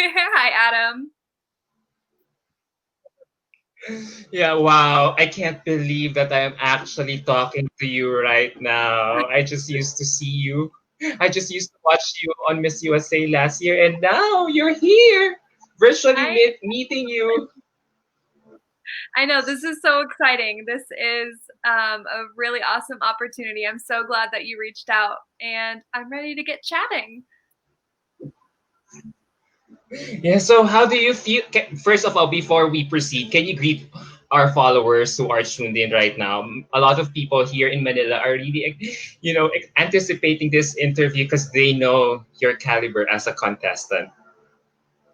Hi, Adam. Yeah, wow. I can't believe that I am actually talking to you right now. I just used to see you. I just used to watch you on Miss USA last year, and now you're here, virtually I meeting you. I know this is so exciting. This is a really awesome opportunity. I'm so glad that you reached out, and I'm ready to get chatting. Yeah, so how do you feel? First of all, before we proceed, can you greet our followers who are tuned in right now? A lot of people here in Manila are really, anticipating this interview because they know your caliber as a contestant.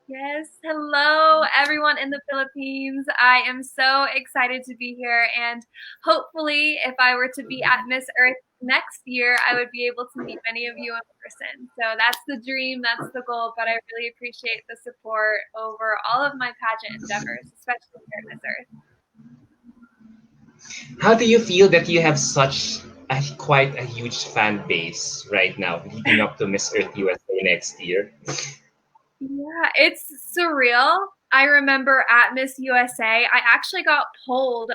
Yes, hello everyone in the Philippines. I am so excited to be here, and hopefully, if I were to be at Miss Earth next year, I would be able to meet many of you in person. So that's the dream, that's the goal, but I really appreciate the support over all of my pageant endeavors, especially here at Miss Earth. How do you feel that you have such quite a huge fan base right now, leading up to Miss Earth USA next year? Yeah, it's surreal. I remember at Miss USA, I actually got pulled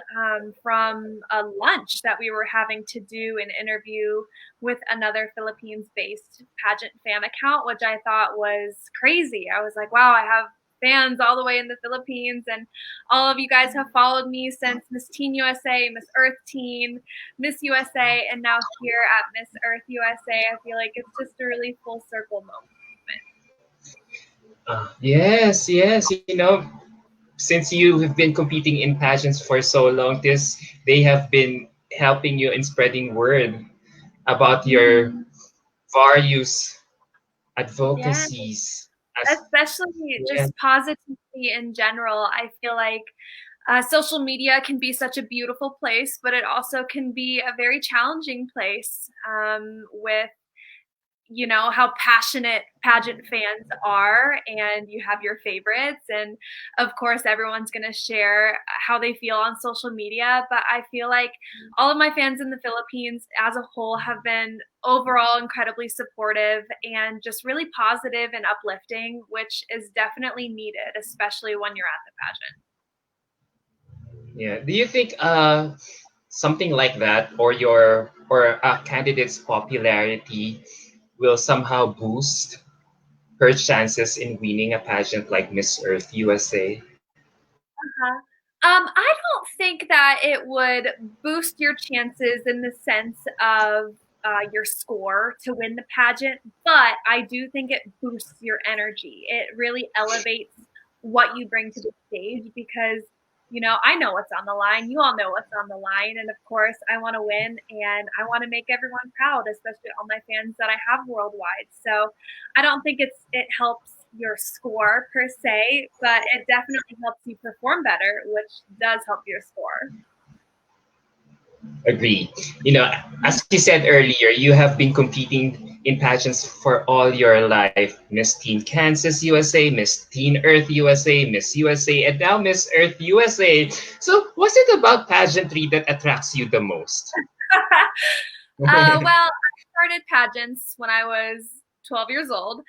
from a lunch that we were having to do an interview with another Philippines-based pageant fan account, which I thought was crazy. I was like, wow, I have fans all the way in the Philippines, and all of you guys have followed me since Miss Teen USA, Miss Earth Teen, Miss USA, and now here at Miss Earth USA. I feel like it's just a really full circle moment. Yes, yes. Since you have been competing in pageants for so long, they have been helping you in spreading word about your Mhm. various Yeah, advocacies. As especially yeah, just positivity in general. I feel like social media can be such a beautiful place, but it also can be a very challenging place with how passionate pageant fans are, and you have your favorites, and of course everyone's going to share how they feel on social media, but I feel like all of my fans in the Philippines as a whole have been overall incredibly supportive and just really positive and uplifting, which is definitely needed, especially when you're at the pageant. yeah. Do you think something like that, or a candidate's popularity will somehow boost her chances in winning a pageant like Miss Earth USA? Uh-huh. I don't think that it would boost your chances in the sense of your score to win the pageant, but I do think it boosts your energy. It really elevates what you bring to the stage because, I know what's on the line. You all know what's on the line. And of course, I want to win and I want to make everyone proud, especially all my fans that I have worldwide. So I don't think it helps your score per se, but it definitely helps you perform better, which does help your score. Agree. As you said earlier, you have been competing in pageants for all your life. Miss Teen Kansas USA, Miss Teen Earth USA, Miss USA, and now Miss Earth USA. So, what's it about pageantry that attracts you the most? Well, I started pageants when I was 12 years old.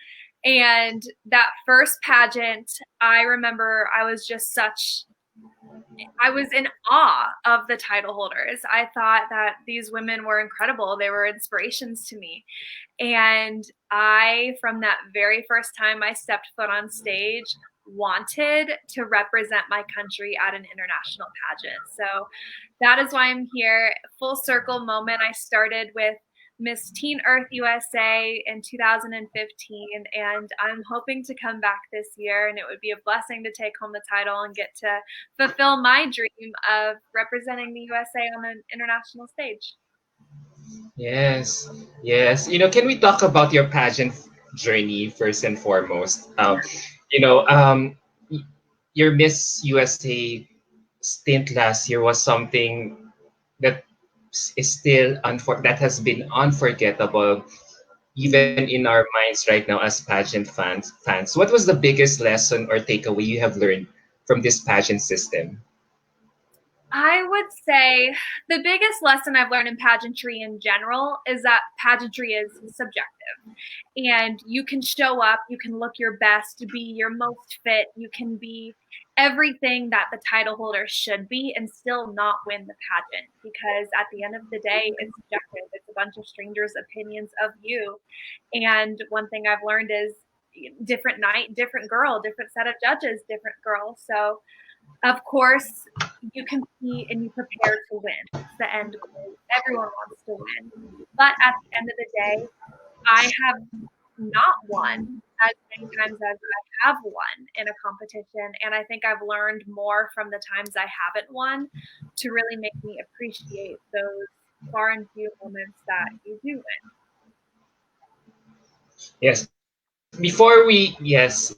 And that first pageant, I remember I was in awe of the title holders. I thought that these women were incredible. They were inspirations to me. And from that very first time I stepped foot on stage, wanted to represent my country at an international pageant. So that is why I'm here. Full circle moment. I started with Miss Teen Earth USA in 2015, and I'm hoping to come back this year. And it would be a blessing to take home the title and get to fulfill my dream of representing the USA on an international stage. Yes, yes. Can we talk about your pageant journey first and foremost? You know, um, y- your Miss USA stint last year was something that that has been unforgettable even Mhm. in our minds right now as pageant fans. What was the biggest lesson or takeaway you have learned from this pageant system? I would say the biggest lesson I've learned in pageantry in general is that pageantry is subjective. And you can show up, you can look your best, be your most fit, you can be everything that the title holder should be and still not win the pageant, because at the end of the day, it's subjective. It's a bunch of strangers' opinions of you. And one thing I've learned is different night, different girl, different set of judges, different girl. So of course, you compete and you prepare to win. It's the end goal. Everyone wants to win. But at the end of the day, I have not won as many times as I have won in a competition. And I think I've learned more from the times I haven't won to really make me appreciate those far and few moments that you do win. Yes. Before we, yes,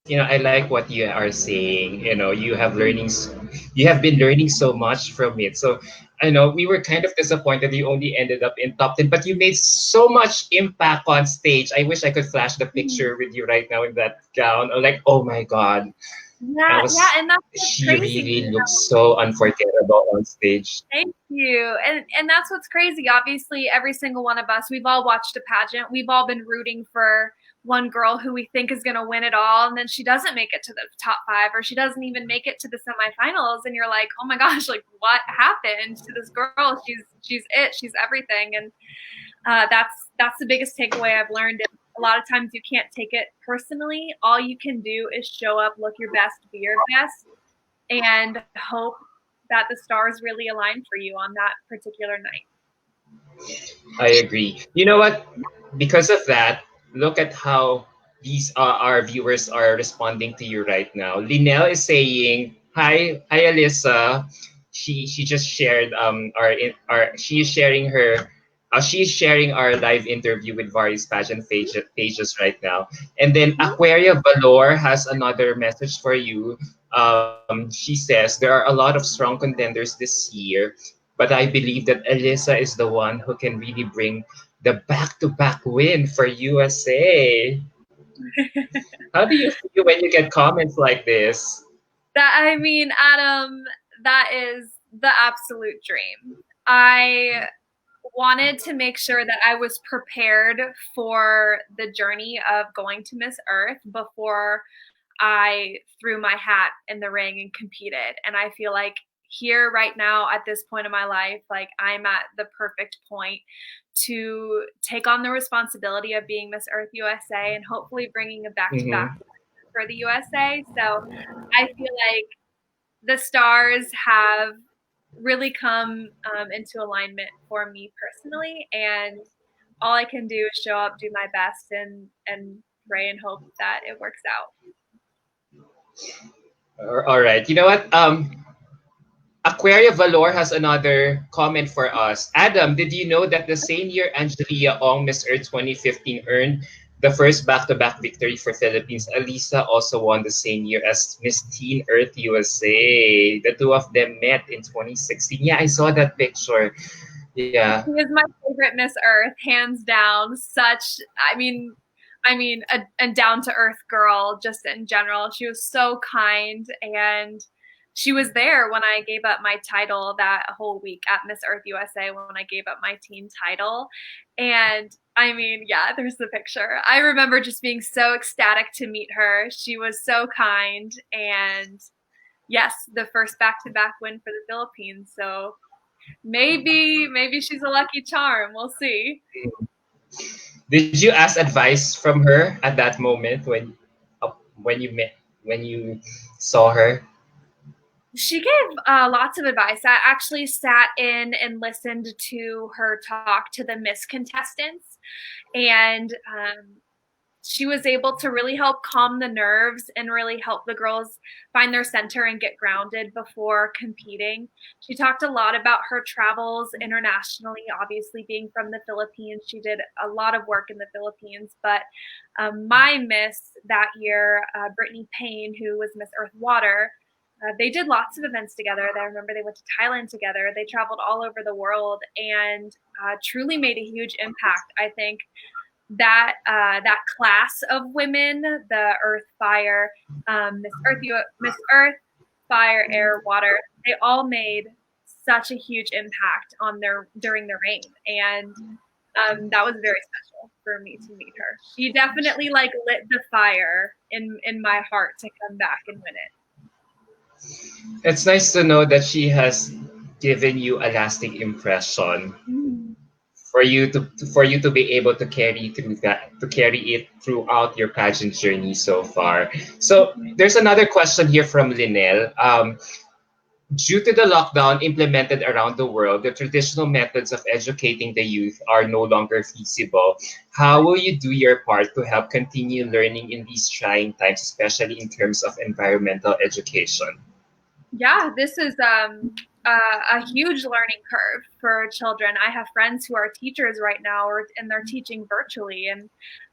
I like what you are saying. You have been learning so much from it. So I know we were kind of disappointed you only ended up in top 10, but you made so much impact on stage. I wish I could flash the picture with you right now in that gown. I'm like, oh my God, I Yeah, was, and that's what's she crazy. really looks so unforgettable on stage. Thank you. And that's what's crazy. Obviously, every single one of us, we've all watched a pageant. We've all been rooting for one girl who we think is going to win it all, and then she doesn't make it to the top 5, or she doesn't even make it to the semifinals, and you're like, "Oh my gosh, like what happened to this girl? She's it. She's everything." And that's the biggest takeaway I've learned. A lot of times you can't take it personally. All you can do is show up, look your best, be your best, and hope that the stars really align for you on that particular night. I agree. You know what? Because of that, look at how these our viewers are responding to you right now. Linnell is saying, "Hi, Alyssa." She just shared our she is sharing her she's sharing our live interview with various pages right now. And then Aquaria Valor has another message for you. She says there are a lot of strong contenders this year, but I believe that Alyssa is the one who can really bring the back-to-back win for USA. How do you feel when you get comments like this? I mean, Adam, that is the absolute dream. I wanted to make sure that I was prepared for the journey of going to Miss Earth before I threw my hat in the ring and competed. And I feel like here right now at this point in my life, like I'm at the perfect point to take on the responsibility of being Miss Earth USA and hopefully bringing a back-to-back Mm-hmm. for the USA. So I feel like the stars have really come into alignment for me personally, and all I can do is show up, do my best, and pray and hope that it works out. All right. You know what? Aquaria Valor has another comment for us. Adam, did you know that the same year Angelia Ong Miss Earth 2015 earned the first back-to-back victory for Philippines, Alyssa also won the same year as Miss Teen Earth USA. The two of them met in 2016. Yeah, I saw that picture. Yeah. She is my favorite Miss Earth, hands down. A down to earth girl, just in general. She was so kind, and she was there when I gave up my title that whole week at Miss Earth USA when I gave up my teen title. And I mean, yeah, there's the picture. I remember just being so ecstatic to meet her. She was so kind, and yes, the first back-to-back win for the Philippines. So maybe she's a lucky charm. We'll see. Did you ask advice from her at that moment when you met when you saw her? She gave lots of advice. I actually sat in and listened to her talk to the Miss contestants, and she was able to really help calm the nerves and really help the girls find their center and get grounded before competing. She talked a lot about her travels internationally, obviously being from the Philippines. She did a lot of work in the Philippines, but my Miss that year, Brittany Payne, who was Miss Earth Water, they did lots of events together. I remember they went to Thailand together. They traveled all over the world and truly made a huge impact. I think that class of women, the Earth Fire, Miss Earth, fire, air, water, they all made such a huge impact on their during the reign. And that was very special for me to meet her. She definitely like lit the fire in my heart to come back and win it. It's nice to know that she has given you a lasting impression for you to be able to carry it throughout your pageant journey so far. So there's another question here from Linnell. Due to the lockdown implemented around the world, the traditional methods of educating the youth are no longer feasible. How will you do your part to help continue learning in these trying times, especially in terms of environmental education? Yeah, this is a huge learning curve for children. I have friends who are teachers right now, and they're teaching virtually. And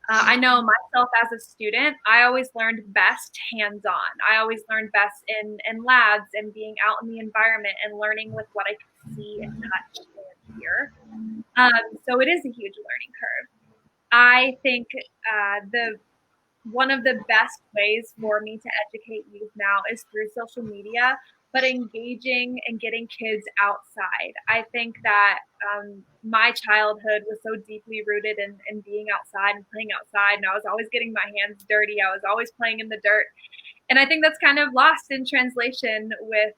I know myself as a student, I always learned best hands-on. I always learned best in labs and being out in the environment and learning with what I could see and touch and hear. So it is a huge learning curve. I think the one of the best ways for me to educate youth now is through social media, but engaging and getting kids outside. I think that my childhood was so deeply rooted in being outside and playing outside, and I was always getting my hands dirty. I was always playing in the dirt. And I think that's kind of lost in translation with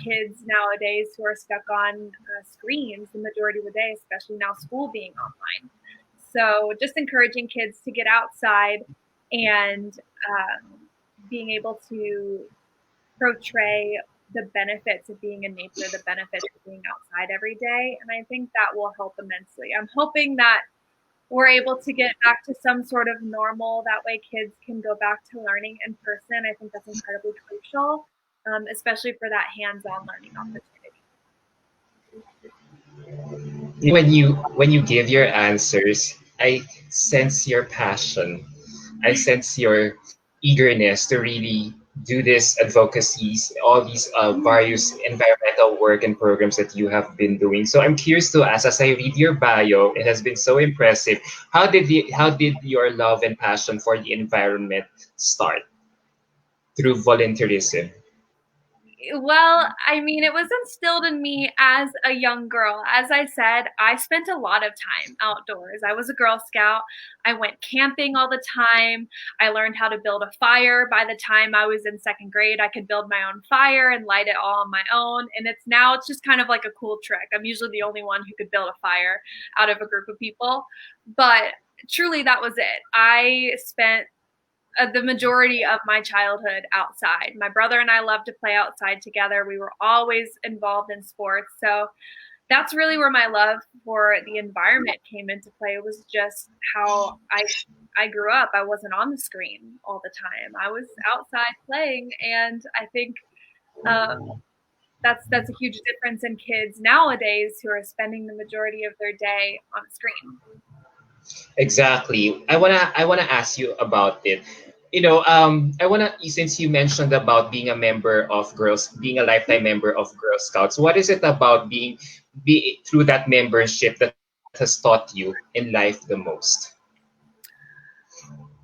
kids nowadays who are stuck on screens the majority of the day, especially now school being online. So just encouraging kids to get outside and being able to portray the benefits of being in nature, the benefits of being outside every day. And I think that will help immensely. I'm hoping that we're able to get back to some sort of normal. That way kids can go back to learning in person. I think that's incredibly crucial, especially for that hands-on learning opportunity. When you give your answers, I sense your passion. I sense your eagerness to really do this advocacies, all these various environmental work and programs that you have been doing. So I'm curious to ask, as I read your bio, it has been so impressive. How did your love and passion for the environment start? Through volunteerism. Well, I mean, it was instilled in me as a young girl. As I said, I spent a lot of time outdoors. I was a Girl Scout. I went camping all the time. I learned how to build a fire. By the time I was in second grade, I could build my own fire and light it all on my own. And it's just kind of like a cool trick. I'm usually the only one who could build a fire out of a group of people. But truly, that was it. I spent the majority of my childhood outside. My brother and I loved to play outside together. We were always involved in sports. So that's really where my love for the environment came into play. It was just how I grew up. I wasn't on the screen all the time. I was outside playing, and I think that's a huge difference in kids nowadays who are spending the majority of their day on a screen. Exactly. I wanna ask you about it. Since you mentioned about being a member of being a lifetime member of Girl Scouts, what is it about be through that membership that has taught you in life the most?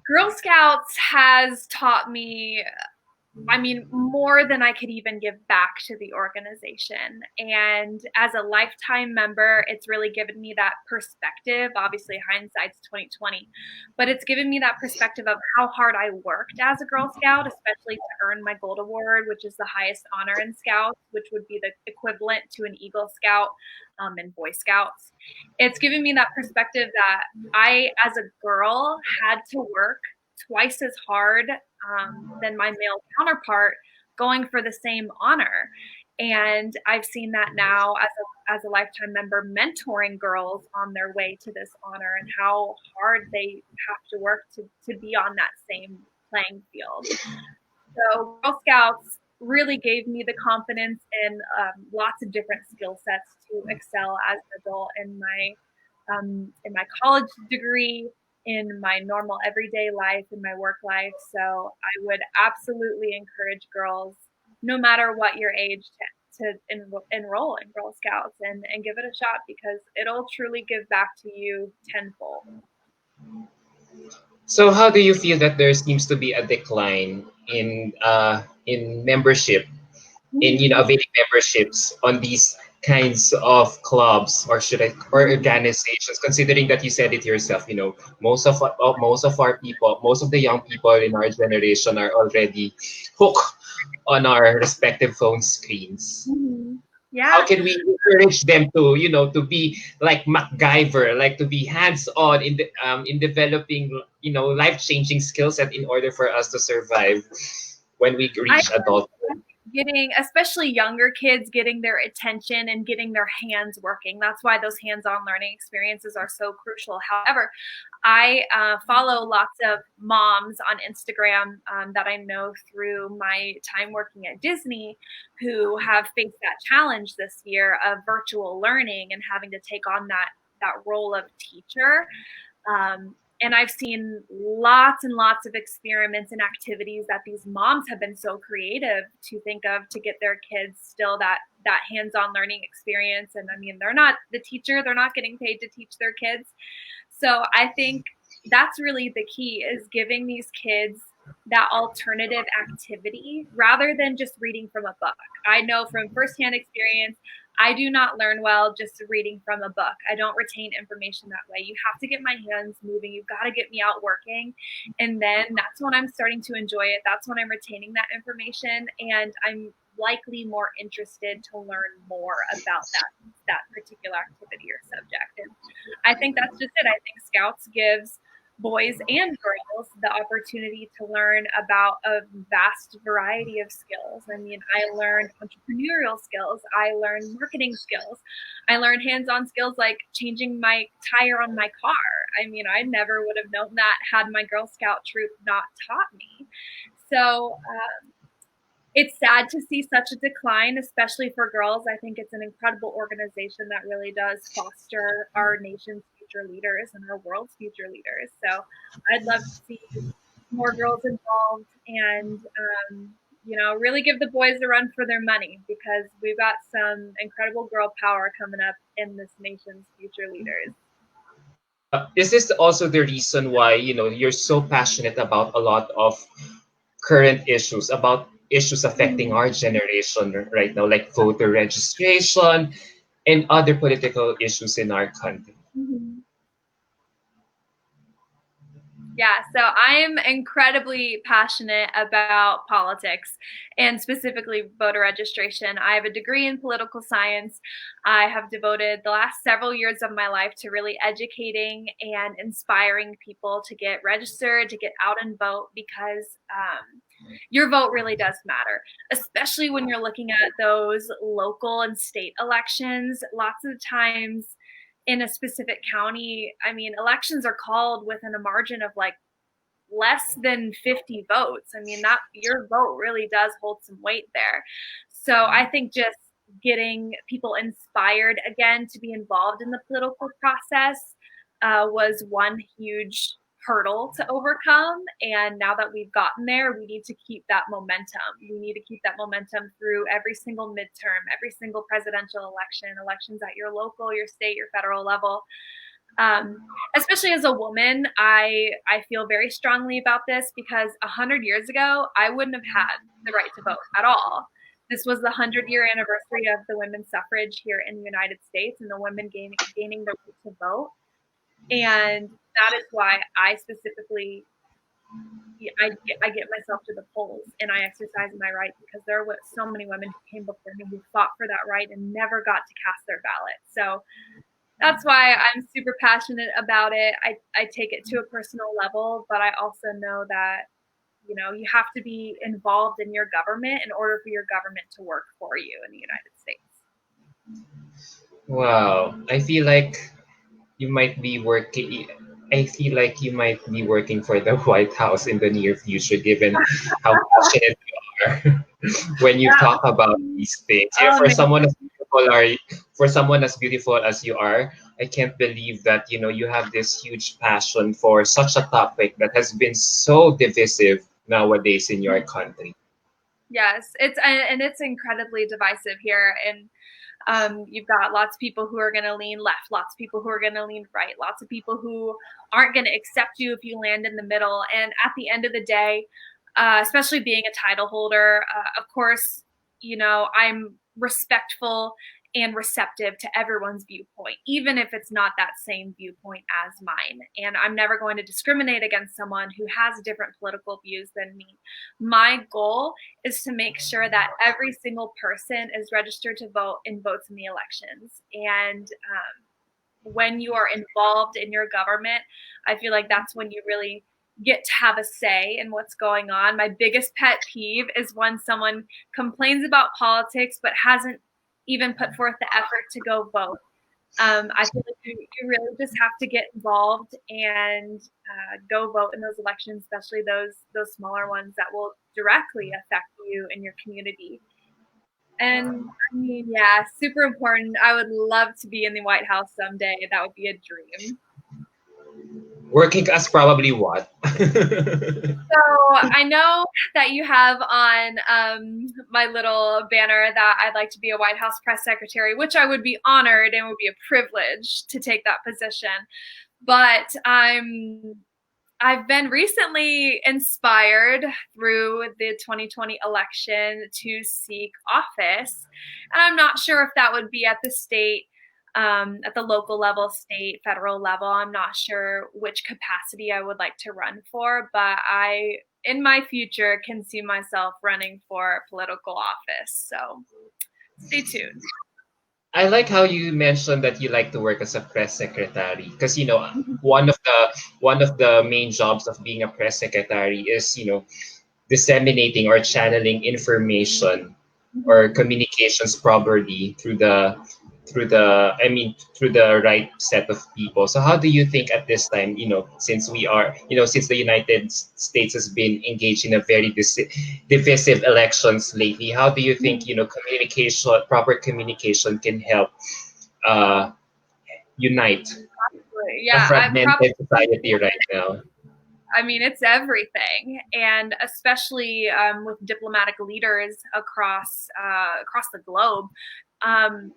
Girl Scouts has taught me, I mean, more than I could even give back to the organization. And as a lifetime member, it's really given me that perspective. Obviously, hindsight's 2020, but it's given me that perspective of how hard I worked as a Girl Scout, especially to earn my Gold Award, which is the highest honor in Scouts, which would be the equivalent to an Eagle Scout in Boy Scouts. It's given me that perspective that I, as a girl, had to work twice as hard than my male counterpart going for the same honor. And I've seen that now as a lifetime member mentoring girls on their way to this honor and how hard they have to work to be on that same playing field. So Girl Scouts really gave me the confidence and lots of different skill sets to excel as an adult in my college degree, in my normal everyday life, in my work life. So I would absolutely encourage girls, no matter what your age, to enroll in Girl Scouts and give it a shot, because it'll truly give back to you tenfold. So how do you feel that there seems to be a decline in membership in availing memberships on these kinds of clubs, or should I, or organizations, considering that you said it yourself, most of our people, most of the young people in our generation are already hooked on our respective phone screens. Mhm. How Yeah. can we encourage them to to be like MacGyver, like to be hands on in developing life changing skill set in order for us to survive when we I reach adulthood? getting, especially younger kids, getting their attention and getting their hands working. That's why those hands-on learning experiences are so crucial. However, I follow lots of moms on Instagram that I know through my time working at Disney who have faced that challenge this year of virtual learning and having to take on that role of teacher. And I've seen lots and lots of experiments and activities that these moms have been so creative to think of to get their kids still that hands-on learning experience. And I mean, they're not the teacher, they're not getting paid to teach their kids. So I think that's really the key, is giving these kids that alternative activity rather than just reading from a book. I know from firsthand experience, I do not learn well just reading from a book. I don't retain information that way. You have to get my hands moving. You've got to get me out working. And then that's when I'm starting to enjoy it. That's when I'm retaining that information. And I'm likely more interested to learn more about that particular activity or subject. And I think that's just it. I think Scouts gives boys and girls the opportunity to learn about a vast variety of skills. I mean, I learned entrepreneurial skills, I learned marketing skills, I learned hands-on skills like changing my tire on my car. I mean, I never would have known that had my Girl Scout troop not taught me. So it's sad to see such a decline, especially for girls. I think it's an incredible organization that really does foster our nation's future leaders and our world's future leaders. So I'd love to see more girls involved and, really give the boys a run for their money, because we've got some incredible girl power coming up in this nation's future leaders. Is this also the reason why you're so passionate about a lot of current issues, about issues affecting Mm-hmm. our generation right now, like voter registration and other political issues in our country? Mm-hmm. Yeah, so I'm incredibly passionate about politics and specifically voter registration. I have a degree in political science. I have devoted the last several years of my life to really educating and inspiring people to get registered, to get out and vote, because your vote really does matter, especially when you're looking at those local and state elections. Lots of times, in a specific county, I mean, elections are called within a margin of like less than 50 votes. I mean, that your vote really does hold some weight there. So I think just getting people inspired again to be involved in the political process was one huge hurdle to overcome. And now that we've gotten there, we need to keep that momentum. We need to keep that momentum through every single midterm, every single presidential election, elections at your local, your state, your federal level. Especially as a woman, I feel very strongly about this, because 100 years ago, I wouldn't have had the right to vote at all. This was the 100-year anniversary of the women's suffrage here in the United States and the women gaining the right to vote. And that is why I specifically, I get myself to the polls and I exercise my right, because there were so many women who came before me who fought for that right and never got to cast their ballot. So that's why I'm super passionate about it. I take it to a personal level, but I also know that, you have to be involved in your government in order for your government to work for you in the United States. Wow, you might be working. I feel like you might be working for the White House in the near future, given how passionate you are when you talk about Yeah. these things. Yeah, Oh man. for someone as beautiful as you are, I can't believe that you have this huge passion for such a topic that has been so divisive nowadays in your country. Yes, it's incredibly divisive here, and you've got lots of people who are going to lean left, lots of people who are going to lean right, lots of people who aren't going to accept you if you land in the middle. And at the end of the day, especially being a title holder, of course, I'm respectful and receptive to everyone's viewpoint, even if it's not that same viewpoint as mine. And I'm never going to discriminate against someone who has different political views than me. My goal is to make sure that every single person is registered to vote and votes in the elections. And when you are involved in your government, I feel like that's when you really get to have a say in what's going on. My biggest pet peeve is when someone complains about politics but hasn't even put forth the effort to go vote. I feel like you really just have to get involved and go vote in those elections, especially those smaller ones that will directly affect you and your community. And I mean, yeah, super important. I would love to be in the White House someday. That would be a dream. Working as probably what? So I know that you have on my little banner that I'd like to be a White House press secretary, which I would be honored and would be a privilege to take that position. But I've been recently inspired through the 2020 election to seek office. And I'm not sure if that would be at the state, at the local level, state, federal level. I'm not sure which capacity I would like to run for, but in my future, can see myself running for political office. So stay tuned. I like how you mentioned that you like to work as a press secretary because one of the main jobs of being a press secretary is disseminating or channeling information or communications properly through the right set of people. So how do you think at this time, since the United States has been engaged in a very divisive elections lately, how do you think proper communication can help uh, unite a Yeah, fragmented society right now? I mean, it's everything, and especially with diplomatic leaders across the globe. Um,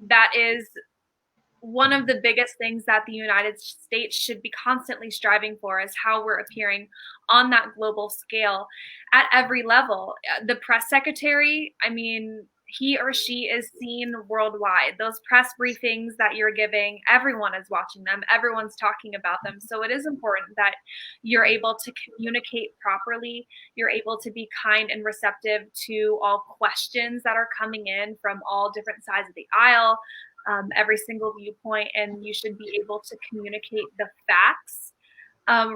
that is one of the biggest things that the United States should be constantly striving for is how we're appearing on that global scale at every level. The press secretary, I mean, he or she is seen worldwide. Those press briefings that you're giving, everyone is watching them, everyone's talking about them. So it is important that you're able to communicate properly, you're able to be kind and receptive to all questions that are coming in from all different sides of the aisle, every single viewpoint, and you should be able to communicate the facts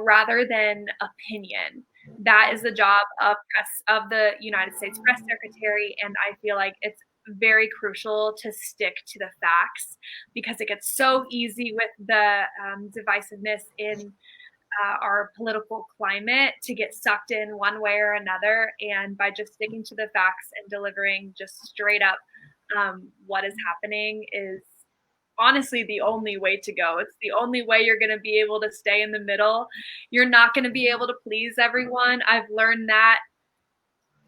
rather than opinion. That is the job of the United States press secretary, and I feel like it's very crucial to stick to the facts because it gets so easy with the divisiveness in our political climate to get sucked in one way or another. And by just sticking to the facts and delivering just straight up what is happening is honestly the only way to go. It's the only way you're going to be able to stay in the middle. You're not going to be able to please everyone. I've learned that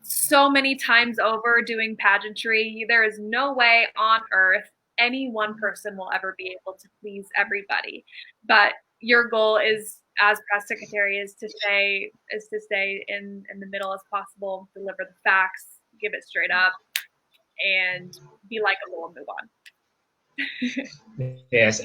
so many times over doing pageantry. There is no way on earth any one person will ever be able to please everybody. But your goal is as press secretary is to stay in the middle as possible, deliver the facts, give it straight up, and be likable and move on. Yes.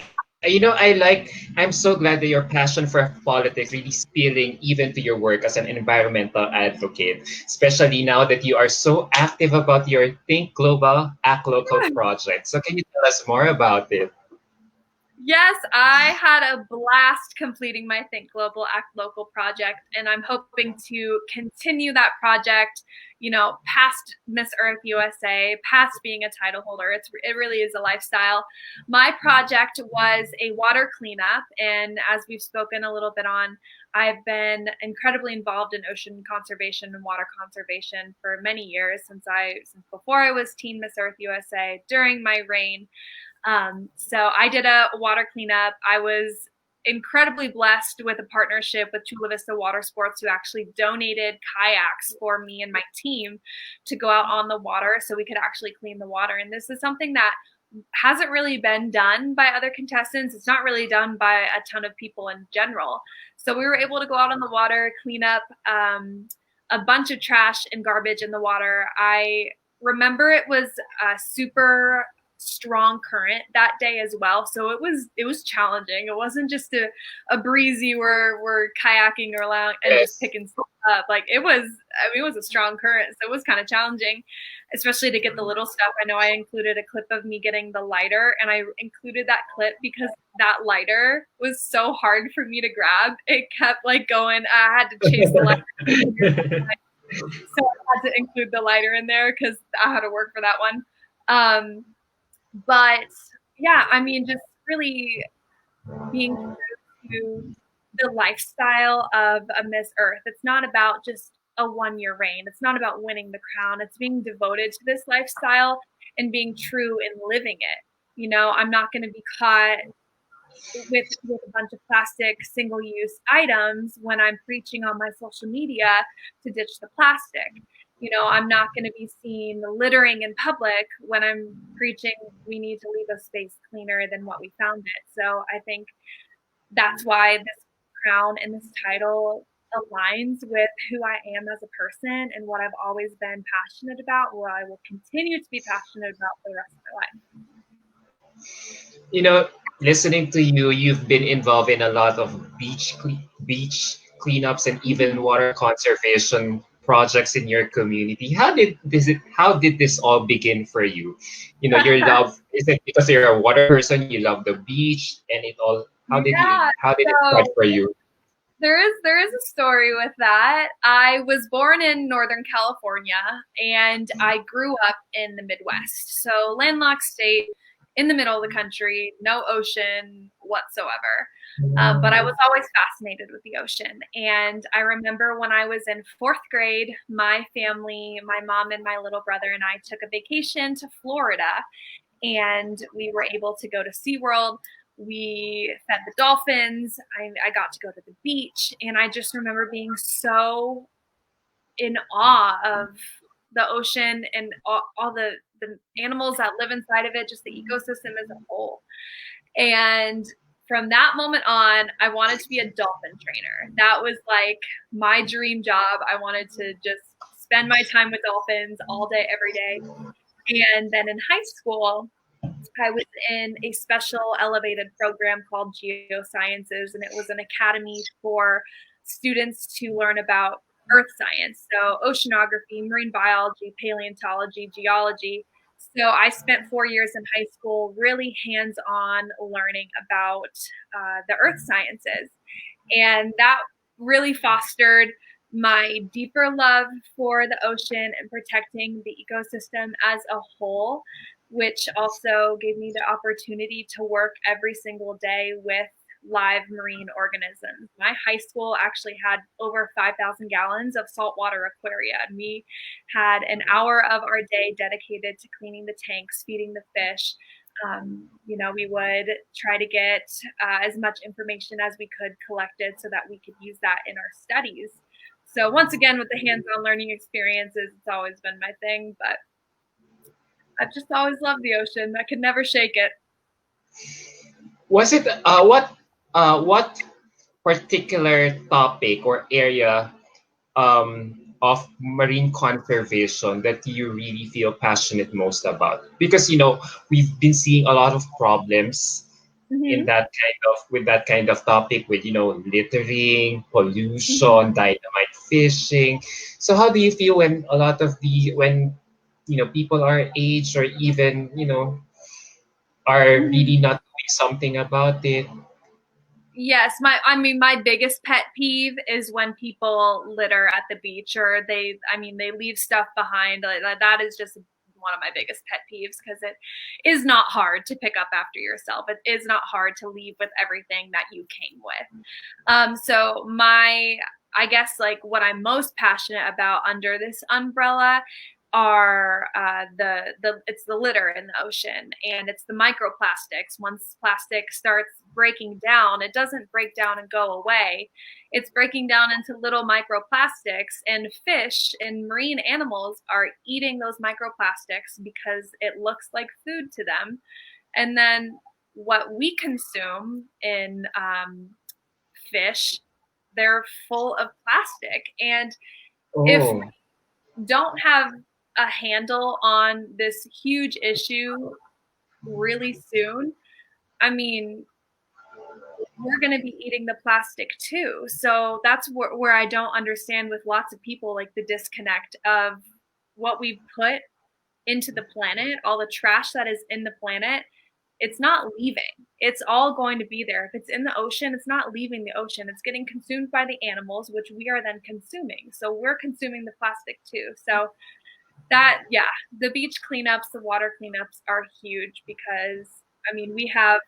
I'm so glad that your passion for politics really spilling even to your work as an environmental advocate, especially now that you are so active about your Think Global, Act Local project. So can you tell us more about it? Yes, I had a blast completing my Think Global, Act Local project, and I'm hoping to continue that project, past Miss Earth USA, past being a title holder. It really is a lifestyle. My project was a water cleanup, and as we've spoken a little bit on, I've been incredibly involved in ocean conservation and water conservation for many years since before I was Teen Miss Earth USA, during my reign. So I did a water cleanup. I was incredibly blessed with a partnership with Chula Vista Water Sports, who actually donated kayaks for me and my team to go out on the water so we could actually clean the water. And this is something that hasn't really been done by other contestants. It's not really done by a ton of people in general. So we were able to go out on the water, clean up a bunch of trash and garbage in the water. I remember it was a super strong current that day as well. So it was challenging. It wasn't just a breezy where we're kayaking around and just Yes. picking stuff up. Like it was, I mean, it was a strong current. So it was kind of challenging, especially to get the little stuff. I know I included a clip of me getting the lighter, and I included that clip because that lighter was so hard for me to grab. It kept like going. I had to chase the lighter. So I had to include the lighter in there because I had to work for that one. But yeah, I mean, just really being true to the lifestyle of a Miss Earth. It's not about just a 1 year reign. It's not about winning the crown. It's being devoted to this lifestyle and being true in living it. You know, I'm not going to be caught with a bunch of plastic single use items when I'm preaching on my social media to ditch the plastic. You know, I'm not going to be seen littering in public when I'm preaching we need to leave a space cleaner than what we found it. So I think that's why this crown and this title aligns with who I am as a person and what I've always been passionate about, what I will continue to be passionate about for the rest of my life. You know, listening to you, you've been involved in a lot of beach cleanups and even water conservation projects in your community. How did this all begin for you? You know, your love, is it because you're a water person, you love the beach and it all, Yeah, how did it start so for you? there is a story with that. I was born in Northern California and I grew up in the Midwest. So landlocked state in the middle of the country, no ocean whatsoever. But I was always fascinated with the ocean. And I remember when I was in fourth grade, my family, my mom and my little brother and I took a vacation to Florida, and we were able to go to SeaWorld. We fed the dolphins. I got to go to the beach. And I just remember being so in awe of the ocean and all the animals that live inside of it, just the ecosystem as a whole. And from that moment on, I wanted to be a dolphin trainer. That was like my dream job. I wanted to just spend my time with dolphins all day, every day. And then in high school, I was in a special elevated program called Geosciences, and it was an academy for students to learn about earth science, so oceanography, marine biology, paleontology, geology. So I spent 4 years in high school really hands-on learning about the earth sciences, and that really fostered my deeper love for the ocean and protecting the ecosystem as a whole, which also gave me the opportunity to work every single day with live marine organisms. My high school actually had over 5,000 gallons of saltwater aquaria, and we had an hour of our day dedicated to cleaning the tanks, feeding the fish. You know, we would try to get as much information as we could collected so that we could use that in our studies. So once again, with the hands-on learning experiences, it's always been my thing, but I've just always loved the ocean. I could never shake it. Was it what particular topic or area of marine conservation that you really feel passionate most about? Because you know we've been seeing a lot of problems in Mm-hmm. that kind of with that kind of topic, with you know littering, Mm-hmm. pollution, dynamite fishing. So how do you feel when a lot of the when you know people our age or even you know are Mm-hmm. really not doing something about it? Yes, I mean my biggest pet peeve is when people litter at the beach, or they leave stuff behind. Like, that is just one of my biggest pet peeves because it is not hard to pick up after yourself. It is not hard to leave with everything that you came with. So I guess like what I'm most passionate about under this umbrella are the it's the litter in the ocean, and it's the microplastics. Once plastic starts breaking down, it doesn't break down and go away. It's breaking down into little microplastics, and fish and marine animals are eating those microplastics because it looks like food to them. And then what we consume in fish, they're full of plastic. And if Oh, we don't have a handle on this huge issue really soon, I mean, we're going to be eating the plastic too. So that's where I don't understand with lots of people, like the disconnect of what we put into the planet, all the trash that is in the planet. It's not leaving. It's all going to be there. If it's in the ocean, it's not leaving the ocean. It's getting consumed by the animals, which we are then consuming. So we're consuming the plastic too. So that, yeah, the beach cleanups, the water cleanups are huge because, I mean, we have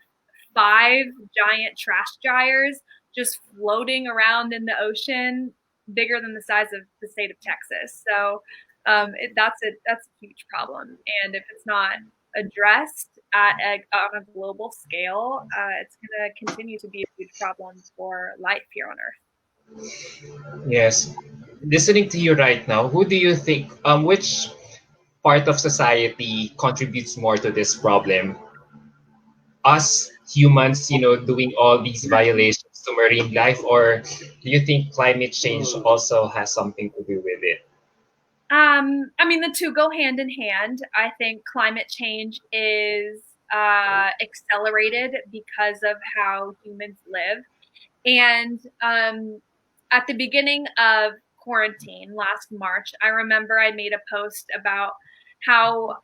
5 giant trash dryers just floating around in the ocean, bigger than the size of the state of Texas. So that's a huge problem. And if it's not addressed on a global scale, it's going to continue to be a huge problem for life here on Earth. Yes. Listening to you right now, who do you think, which part of society contributes more to this problem? Us humans, doing all these violations to marine life, or do you think climate change also has something to do with it? I mean, the two go hand in hand. I think climate change is accelerated because of how humans live. And at the beginning of quarantine last March, I remember I made a post about how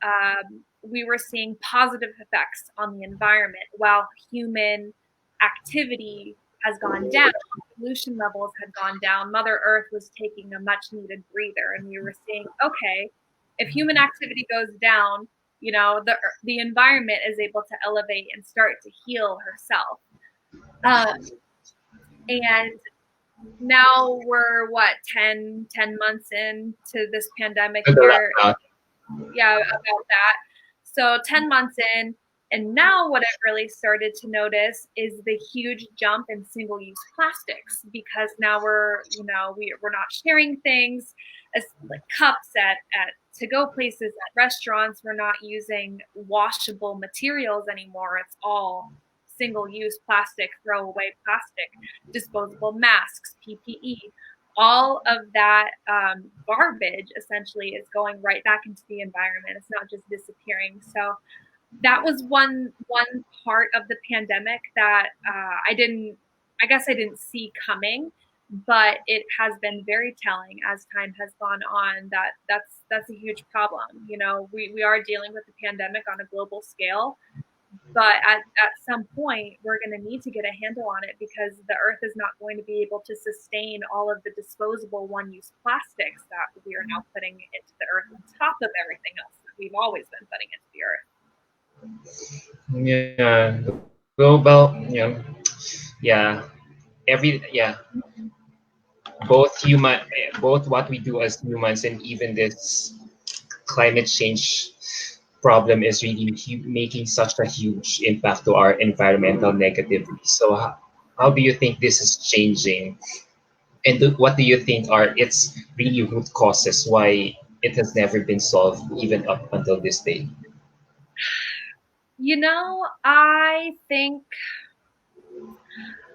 we were seeing positive effects on the environment while human activity has gone down, pollution levels had gone down, Mother Earth was taking a much needed breather. And we were seeing, okay, if human activity goes down, the environment is able to elevate and start to heal herself. And now we're what, 10 months into this pandemic here. Yeah, about that. So 10 months in, and now what I've really started to notice is the huge jump in single-use plastics, because now we're not sharing things as like cups at to-go places, at restaurants. We're not using washable materials anymore. It's all single-use plastic, throwaway plastic, disposable masks, PPE. All of that garbage essentially is going right back into the environment. It's not just disappearing. So that was one part of the pandemic that I guess I didn't see coming, but it has been very telling as time has gone on that that's a huge problem. We are dealing with the pandemic on a global scale, but at some point we're going to need to get a handle on it, because the earth is not going to be able to sustain all of the disposable one-use plastics that we are now putting into the earth on top of everything else that we've always been putting into the earth. Yeah, global, yeah, both human, both what we do as humans and even this climate change problem is really making such a huge impact to our environmental negatively. So how do you think this is changing, and what do you think are its really root causes why it has never been solved even up until this day? I think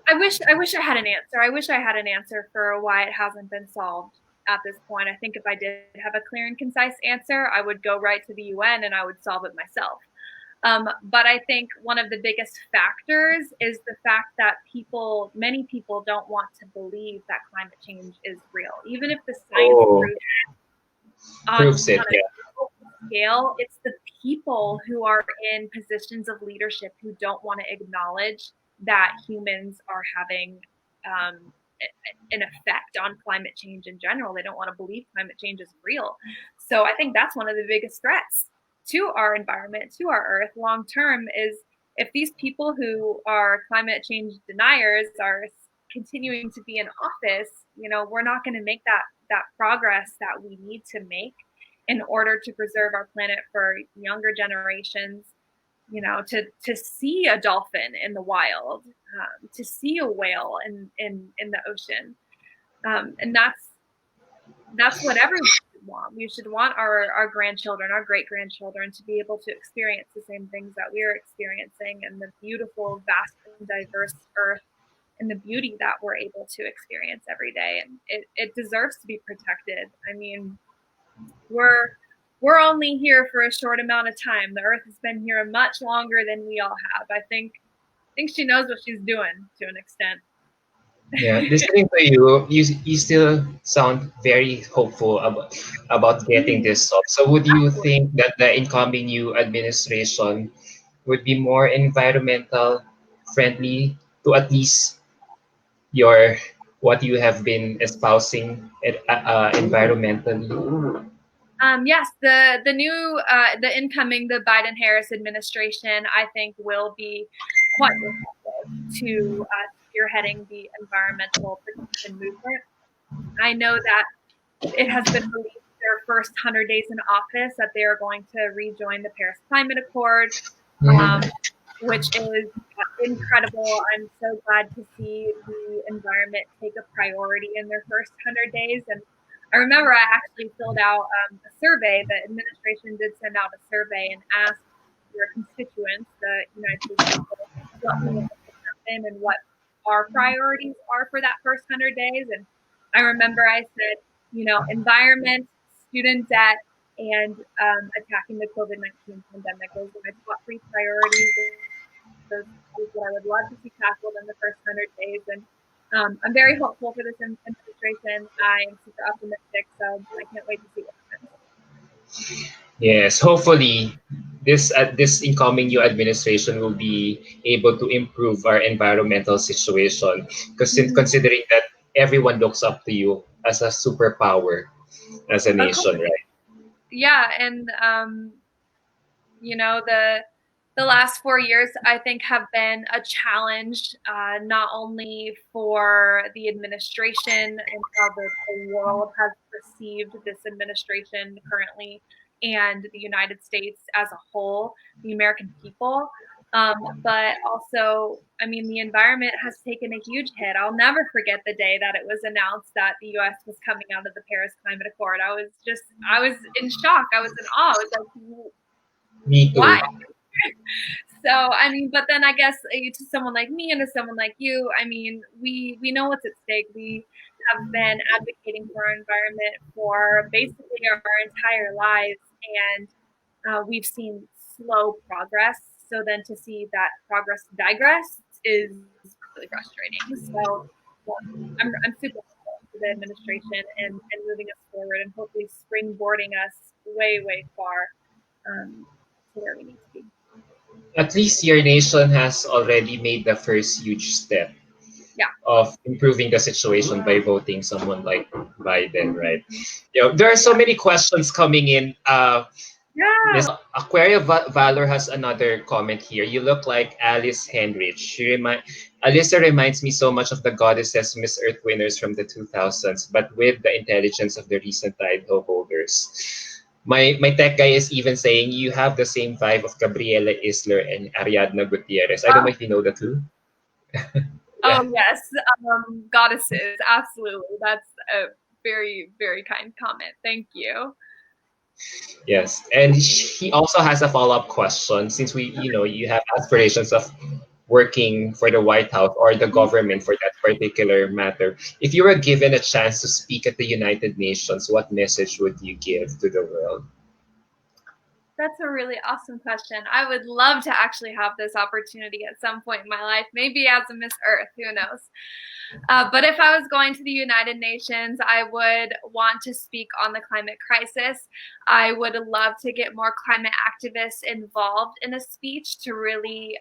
I wish I had an answer. I wish I had an answer for why it hasn't been solved at this point. I think if I did have a clear and concise answer, I would go right to the UN and I would solve it myself. But I think one of the biggest factors is the fact that many people don't want to believe that climate change is real, even if the science proves it. On a scale. It's the people who are in positions of leadership who don't want to acknowledge that humans are having an effect on climate change in general. They don't want to believe climate change is real. So I think that's one of the biggest threats to our environment, to our earth long term, is if these people who are climate change deniers are continuing to be in office, we're not going to make that progress that we need to make in order to preserve our planet for younger generations, to see a dolphin in the wild, to see a whale in the ocean. And that's what everyone should want. We should want our grandchildren, our great grandchildren, to be able to experience the same things that we're experiencing, and the beautiful, vast, and diverse earth, and the beauty that we're able to experience every day. And it deserves to be protected. I mean, we're we're only here for a short amount of time. The Earth has been here much longer than we all have. I think she knows what she's doing to an extent. Yeah, listening to you still sound very hopeful about getting this solved. So, would you think that the incoming new administration would be more environmental friendly to at least your what you have been espousing environmentally? Yes, the new the incoming the Biden Harris administration, I think, will be quite receptive to spearheading the environmental protection movement. I know that it has been released their first 100 days in office that they are going to rejoin the Paris Climate Accord, um, which is incredible. I'm so glad to see the environment take a priority in their first 100 days. And I remember I actually filled out a survey. The administration did send out a survey and asked your constituents, the United States people, what we want to happen and what our priorities are for that first 100 days. And I remember I said, environment, student debt, and attacking the COVID-19 pandemic. Those are my top 3 priorities. Those is what I would love to see tackled in the first 100 days. And I'm very hopeful for this administration. I am super optimistic, so I can't wait to see what happens. Yes, hopefully this incoming new administration will be able to improve our environmental situation. Because considering that everyone looks up to you as a superpower, as a nation, right? Yeah, and the last 4 years, I think, have been a challenge, not only for the administration and how the world has perceived this administration currently, and the United States as a whole, the American people. But also, I mean, the environment has taken a huge hit. I'll never forget the day that it was announced that the U.S. was coming out of the Paris Climate Accord. I was in shock. I was in awe. I was like, Me too. why? So, I mean, but then I guess to someone like me and to someone like you, I mean, we know what's at stake. We have been advocating for our environment for basically our entire lives, and we've seen slow progress. So then to see that progress digress is really frustrating. So I'm super hopeful for the administration and moving us forward and hopefully springboarding us way, way far to where we need to be. At least your nation has already made the first huge step of improving the situation by voting someone like Biden, right? There are so many questions coming in. Miss Aquaria Valor has another comment here. You look like Alice Henrich. Alyssa reminds me so much of the goddesses Miss Earth winners from the 2000s, but with the intelligence of the recent title holders. My tech guy is even saying you have the same vibe of Gabriela Isler and Ariadna Gutierrez. I don't know if you know the two. Oh yes, goddesses, absolutely. That's a very, very kind comment. Thank you. Yes, and he also has a follow-up question. Since you have aspirations of working for the White House or the government for that particular matter. If you were given a chance to speak at the United Nations, what message would you give to the world? That's a really awesome question. I would love to actually have this opportunity at some point in my life, maybe as a Miss Earth, who knows. But if I was going to the United Nations, I would want to speak on the climate crisis. I would love to get more climate activists involved in a speech to really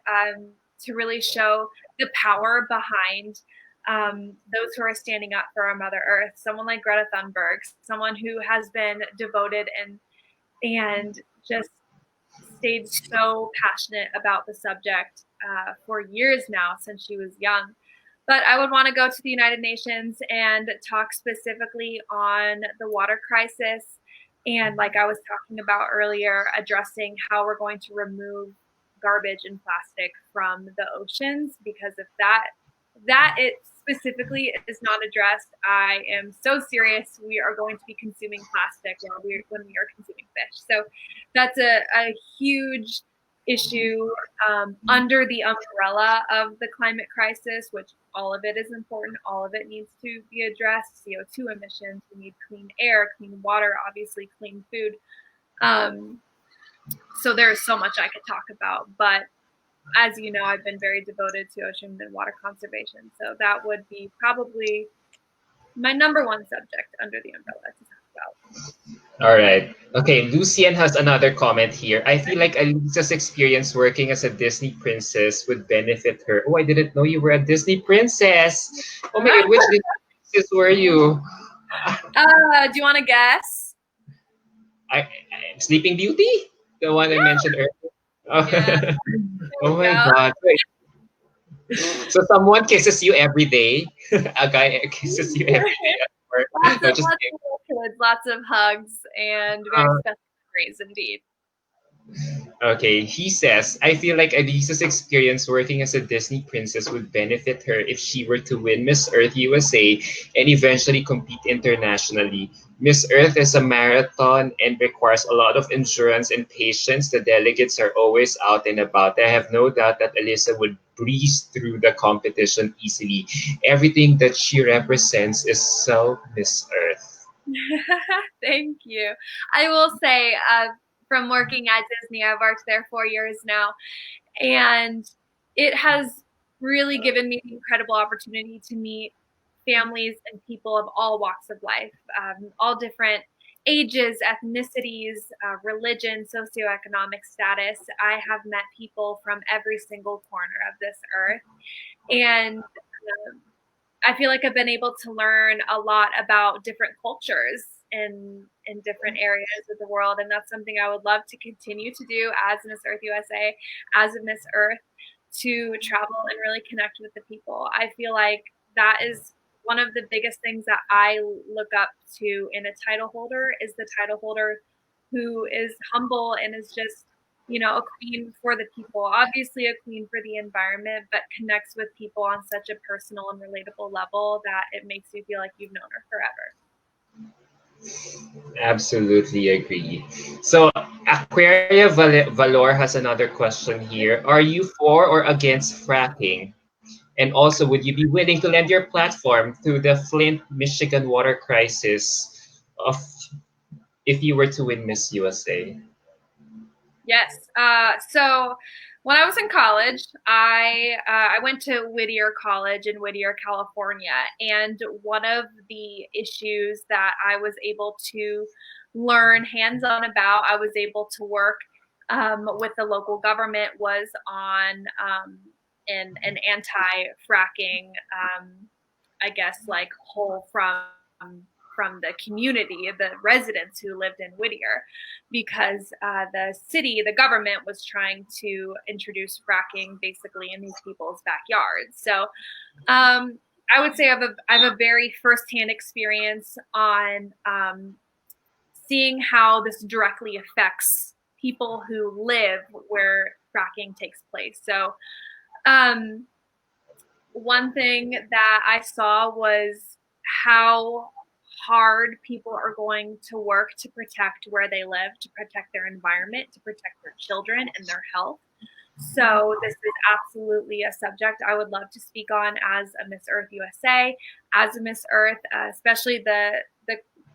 show the power behind those who are standing up for our Mother Earth. Someone like Greta Thunberg, someone who has been devoted and just stayed so passionate about the subject for years now, since she was young. But I would want to go to the United Nations and talk specifically on the water crisis. And like I was talking about earlier, addressing how we're going to remove garbage and plastic from the oceans, because if that it specifically is not addressed, I am so serious. We are going to be consuming plastic when we are consuming fish. So that's a huge issue under the umbrella of the climate crisis, which all of it is important. All of it needs to be addressed. CO2 emissions, we need clean air, clean water, obviously clean food. So there's so much I could talk about, but as you know, I've been very devoted to ocean and water conservation. So that would be probably my number one subject under the umbrella to talk about. All right. Okay, Lucian has another comment here. I feel like Alyssa's experience working as a Disney princess would benefit her. Oh, I didn't know you were a Disney princess. Oh my God, which Disney princess were you? Do you want to guess? Sleeping Beauty? The one I Yeah. mentioned earlier? Oh, Yeah. oh my God. Wait. So someone kisses you every day? A guy kisses you every day at work? No, just Lots of little kids, lots of hugs, and very kidding. special memories indeed. Okay, he says, I feel like Elisa's experience working as a Disney princess would benefit her if she were to win Miss Earth USA and eventually compete internationally. Miss Earth is a marathon and requires a lot of endurance and patience. The delegates are always out and about. I have no doubt that Alyssa would breeze through the competition easily. Everything that she represents is so Miss Earth. Thank you. I will say, from working at Disney, I've worked there 4 years now, and it has really given me the incredible opportunity to meet families and people of all walks of life, all different ages, ethnicities, religion, socioeconomic status. I have met people from every single corner of this earth, and I feel like I've been able to learn a lot about different cultures in different areas of the world, and that's something I would love to continue to do as Miss Earth USA, as a Miss Earth, to travel and really connect with the people. I feel like that is one of the biggest things that I look up to in a title holder is the title holder who is humble and is just, you know, a queen for the people, obviously a queen for the environment, but connects with people on such a personal and relatable level that it makes you feel like you've known her forever. Absolutely agree. So, Aquaria Valor has another question here. Are you for or against fracking? And also, would you be willing to lend your platform to the Flint, Michigan water crisis of if you were to win Miss USA? Yes. So when I was in college, I went to Whittier College in Whittier, California, and one of the issues that I was able to learn hands-on about, I was able to work with the local government was on an anti-fracking, I guess, like whole from the community, the residents who lived in Whittier, because the city, the government was trying to introduce fracking basically in these people's backyards. So I would say I have a very firsthand experience on seeing how this directly affects people who live where fracking takes place. So one thing that I saw was how hard people are going to work to protect where they live, to protect their environment, to protect their children and their health. So this is absolutely a subject I would love to speak on as a Miss Earth USA, as a Miss Earth, especially the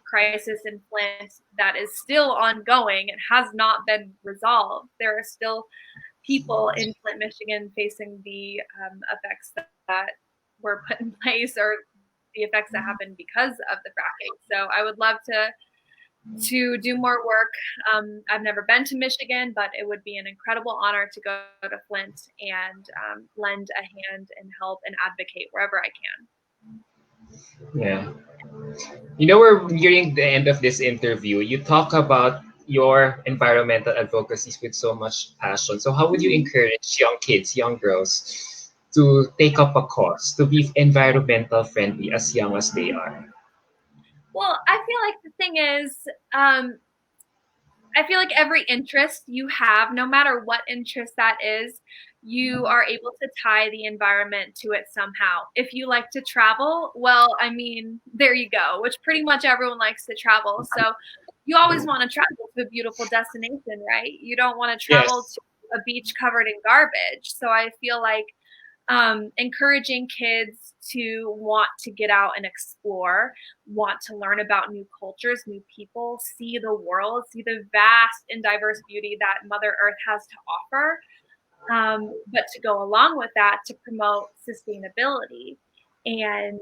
crisis in Flint that is still ongoing. It has not been resolved. There are still people in Flint, Michigan facing the effects that were put in place or the effects that happened because of the fracking. So I would love to do more work. I've never been to Michigan, but it would be an incredible honor to go to Flint and lend a hand and help and advocate wherever I can. Yeah. You know, we're nearing the end of this interview. You talk about your environmental advocacies with so much passion. So, how would you encourage young kids, young girls, to take up a cause, to be environmental friendly as young as they are? Well, I feel like the thing is, I feel like every interest you have, no matter what interest that is, you are able to tie the environment to it somehow. If you like to travel, well, I mean, there you go, which pretty much everyone likes to travel. So you always want to travel to a beautiful destination, right? You don't want to travel Yes. to a beach covered in garbage. So I feel like encouraging kids to want to get out and explore, want to learn about new cultures, new people, see the world, see the vast and diverse beauty that Mother Earth has to offer. But to go along with that, to promote sustainability. And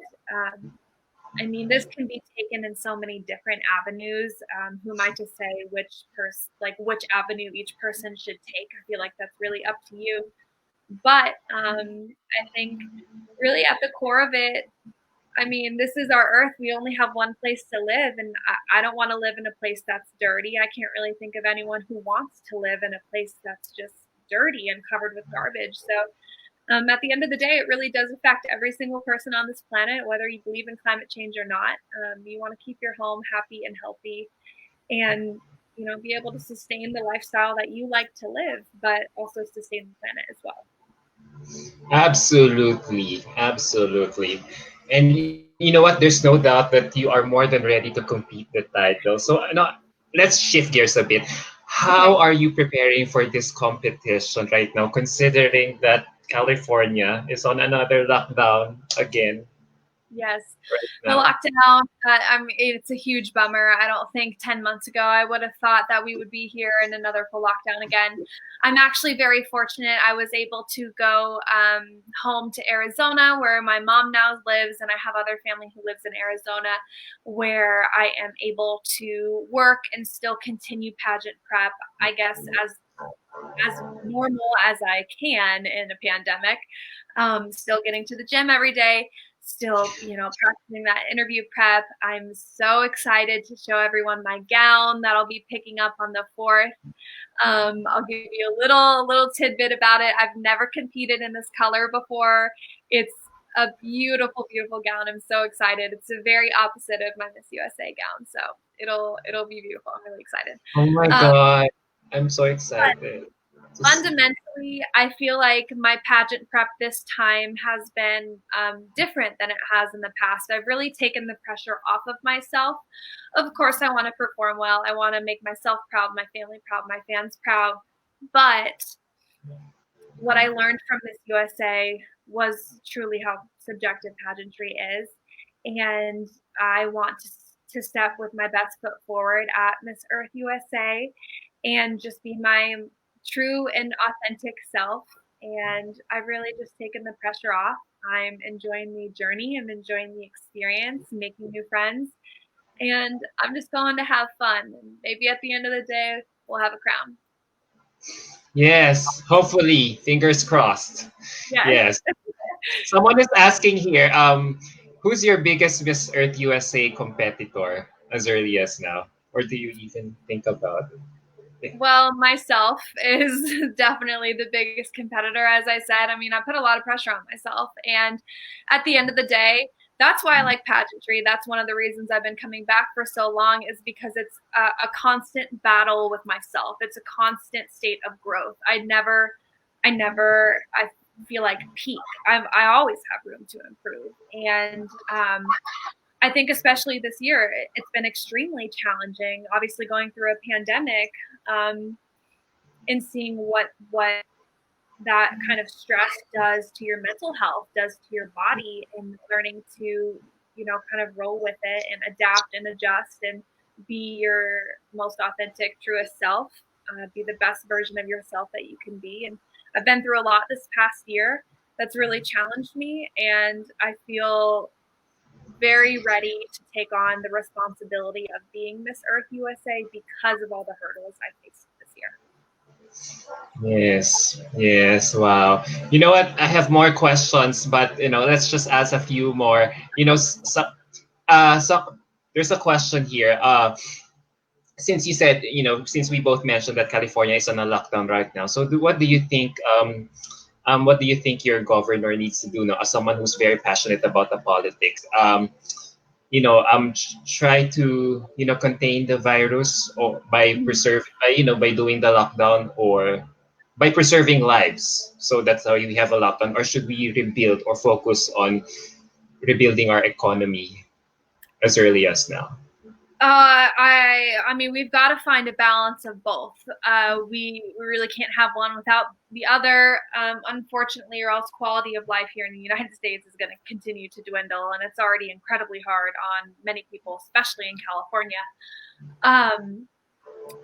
I mean, this can be taken in so many different avenues. Who am I to say which avenue each person should take? I feel like that's really up to you. But I think really at the core of it, I mean, this is our earth. We only have one place to live, and I don't want to live in a place that's dirty. I can't really think of anyone who wants to live in a place that's just dirty and covered with garbage. So at the end of the day, it really does affect every single person on this planet, whether you believe in climate change or not. You want to keep your home happy and healthy, and be able to sustain the lifestyle that you like to live, but also sustain the planet as well. Absolutely, absolutely. And you know what? There's no doubt that you are more than ready to compete the title. So let's shift gears a bit. How Okay. are you preparing for this competition right now, considering that California is on another lockdown again Yes, right the now? lockdown. It's a huge bummer. I don't think 10 months ago I would have thought that we would be here in another full lockdown again. I'm actually very fortunate. I was able to go home to Arizona, where my mom now lives, and I have other family who lives in Arizona, where I am able to work and still continue pageant prep, I guess, as normal as I can in a pandemic. Still getting to the gym every day, still, practicing that interview prep. I'm so excited to show everyone my gown that I'll be picking up on the 4th. I'll give you a little tidbit about it. I've never competed in this color before. It's a beautiful, beautiful gown. I'm so excited. It's the very opposite of my Miss USA gown, so it'll be beautiful. I'm really excited. Oh my Um, God, I'm so but excited. fundamentally, I feel like my pageant prep this time has been different than it has in the past. I've really taken the pressure off of myself. Of course, I want to perform well. I want to make myself proud, my family proud, my fans proud. But what I learned from Miss USA was truly how subjective pageantry is. And I want to step with my best foot forward at Miss Earth USA and just be my true and authentic self. And I've really just taken the pressure off. I'm enjoying the journey. I'm enjoying the experience, making new friends. And I'm just going to have fun. And maybe at the end of the day, we'll have a crown. Yes, hopefully, fingers crossed. Yes. Yes. Someone is asking here, who's your biggest Miss Earth USA competitor as early as now? Or do you even think about it? Well, myself is definitely the biggest competitor, as I said. I mean, I put a lot of pressure on myself. And at the end of the day, that's why I like pageantry. That's one of the reasons I've been coming back for so long, is because it's a constant battle with myself. It's a constant state of growth. I feel like peak. I always have room to improve. And I think especially this year, it's been extremely challenging. Obviously, going through a pandemic, and seeing what that kind of stress does to your mental health, does to your body, and learning to kind of roll with it and adapt and adjust and be your most authentic, truest self. Be the best version of yourself that you can be. And I've been through a lot this past year that's really challenged me, and I feel very ready to take on the responsibility of being Miss Earth USA because of all the hurdles I faced this year. Yes, yes, wow. You know what? I have more questions, but let's just ask a few more. So there's a question here. Since you said, since we both mentioned that California is on a lockdown right now, so what do you think? What do you think your governor needs to do now, as someone who's very passionate about the politics? Try to contain the virus, or by by doing the lockdown, or by preserving lives. So that's how we have a lockdown, or should we rebuild or focus on rebuilding our economy as early as now? I mean, we've got to find a balance of both. We really can't have one without the other, unfortunately, or else quality of life here in the United States is going to continue to dwindle, and it's already incredibly hard on many people, especially in California.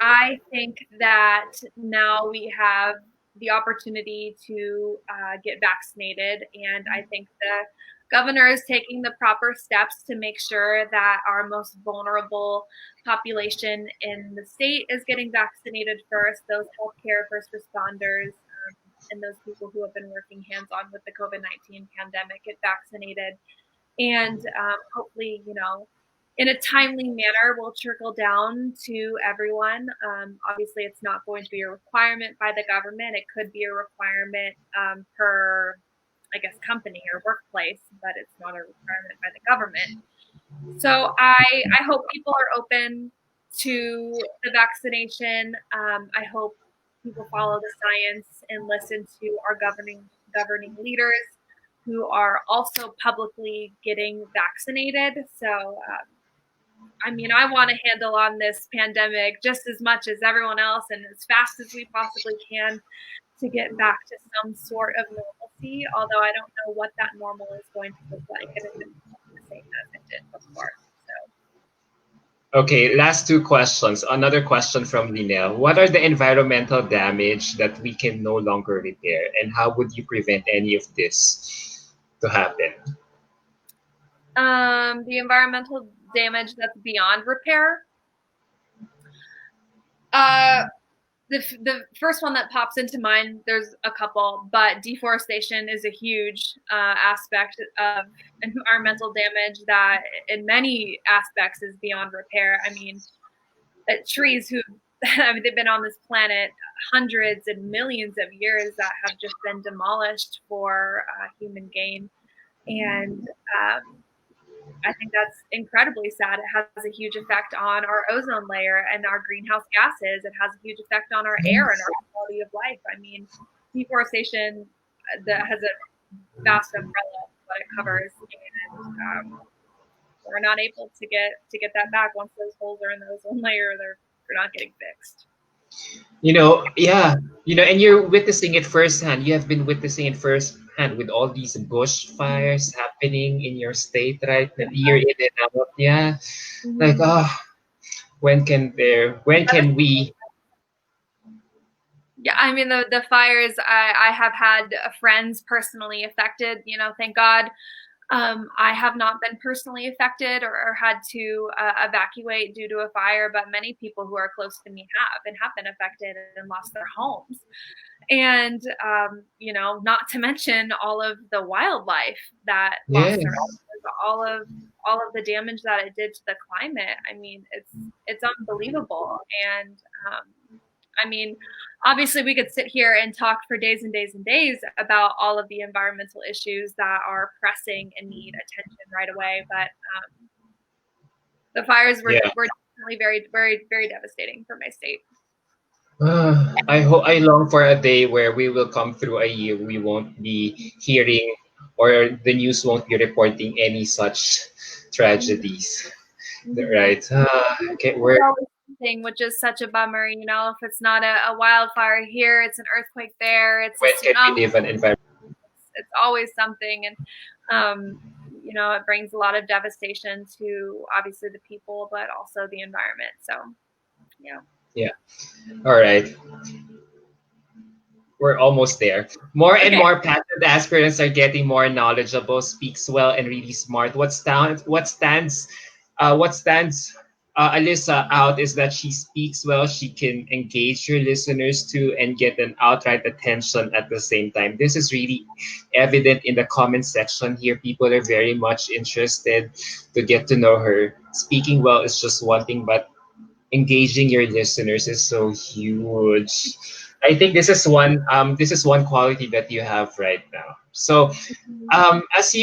I think that now we have the opportunity to get vaccinated, and I think the governor is taking the proper steps to make sure that our most vulnerable population in the state is getting vaccinated first, those healthcare first responders, and those people who have been working hands-on with the COVID-19 pandemic get vaccinated. And hopefully, in a timely manner will trickle down to everyone. Obviously, it's not going to be a requirement by the government. It could be a requirement per, I guess, company or workplace, but it's not a requirement by the government. So I hope people are open to the vaccination. I hope people follow the science and listen to our governing leaders who are also publicly getting vaccinated. So, I mean, I want a handle on this pandemic just as much as everyone else and as fast as we possibly can to get back to some sort of normalcy, although I don't know what that normal is going to look like. And it's the same as it did before. Okay, last two questions. Another question from Linel. What are the environmental damage that we can no longer repair, and how would you prevent any of this to happen? The environmental damage that's beyond repair. The first one that pops into mind, there's a couple, but deforestation is a huge aspect of environmental damage that in many aspects is beyond repair. I mean, trees they've been on this planet hundreds and millions of years that have just been demolished for human gain. And I think that's incredibly sad. It has a huge effect on our ozone layer and our greenhouse gases. It has a huge effect on our air and our quality of life. I mean, deforestation that has a vast umbrella of what it covers, and we're not able to get that back. Once those holes are in the ozone layer, they're not getting fixed. Yeah, and you're witnessing it firsthand. You have been witnessing it firsthand with all these bushfires happening in your state right now, year in and out. Yeah, like, when can we? Yeah, I mean, the fires, I have had friends personally affected, thank God. I have not been personally affected or had to evacuate due to a fire, but many people who are close to me have been affected and lost their homes. And, not to mention all of the wildlife that lost their homes, all of the damage that it did to the climate. I mean, it's unbelievable. And, I mean, obviously we could sit here and talk for days and days and days about all of the environmental issues that are pressing and need attention right away. But the fires were definitely very, very, very devastating for my state. I long for a day where we will come through a year we won't be hearing, or the news won't be reporting any such tragedies. Right? Okay, which is such a bummer. If it's not a wildfire here, it's an earthquake there. It's when can we live an environment? It's always something, and it brings a lot of devastation to obviously the people, but also the environment. So, yeah. Yeah. All right. We're almost there. More and more pageant aspirants are getting more knowledgeable, speaks well, and really smart. What stands Alyssa out is that she speaks well. She can engage your listeners too and get an outright attention at the same time. This is really evident in the comment section here. People are very much interested to get to know her. Speaking well is just one thing, but engaging your listeners is so huge. I think this is one quality that you have right now. So as